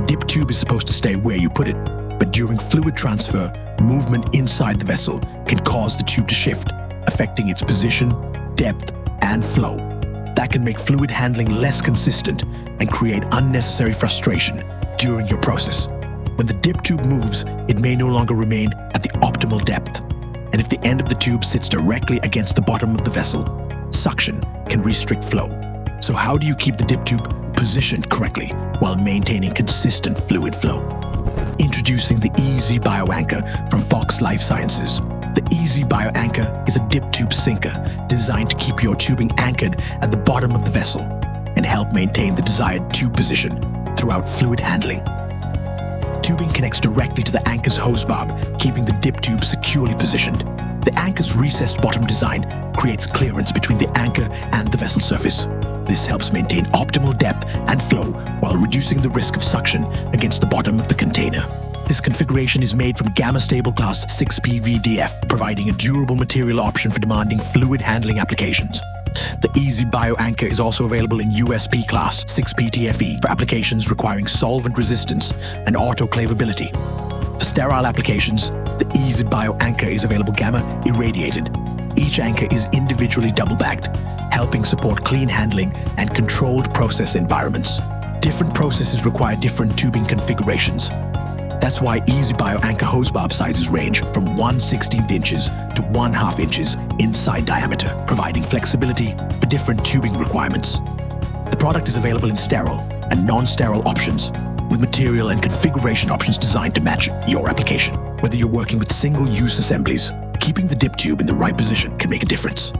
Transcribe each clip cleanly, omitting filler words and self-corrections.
dip tube is supposed to stay where you put it, but during fluid transfer, movement inside the vessel can cause the tube to shift, affecting its position, depth, and flow. That can make fluid handling less consistent and create unnecessary frustration during your process. When the dip tube moves, it may no longer remain at the optimal depth. And if the end of the tube sits directly against the bottom of the vessel, suction can restrict flow. So how do you keep the dip tube positioned correctly while maintaining consistent fluid flow? Introducing the EZBio Anchor from Foxx Life Sciences. The EZBio Anchor is a dip tube sinker designed to keep your tubing anchored at the bottom of the vessel and help maintain the desired tube position throughout fluid handling. Tubing connects directly to the anchor's hose barb, keeping the dip tube securely positioned. The anchor's recessed bottom design creates clearance between the anchor and the vessel surface. This helps maintain optimal depth and flow while reducing the risk of suction against the bottom of the container. This configuration is made from gamma-stable class 6 PVDF, providing a durable material option for demanding fluid handling applications. The EZBio Anchor is also available in USP class 6 PTFE for applications requiring solvent resistance and autoclavability. For sterile applications, the EZBio Anchor is available gamma irradiated. Each anchor is individually double-bagged, helping support clean handling and controlled process environments. Different processes require different tubing configurations. That's why EZBio Anchor hose barb sizes range from 1/16 inches to 1/2 inches inside diameter, providing flexibility for different tubing requirements. The product is available in sterile and non-sterile options, with material and configuration options designed to match your application. Whether you're working with single-use assemblies, keeping the dip tube in the right position can make a difference.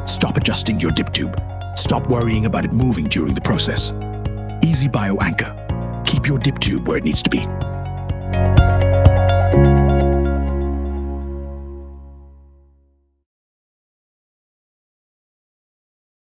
Stop adjusting your dip tube. Stop worrying about it moving during the process. EZBio Anchor. Keep your dip tube where it needs to be.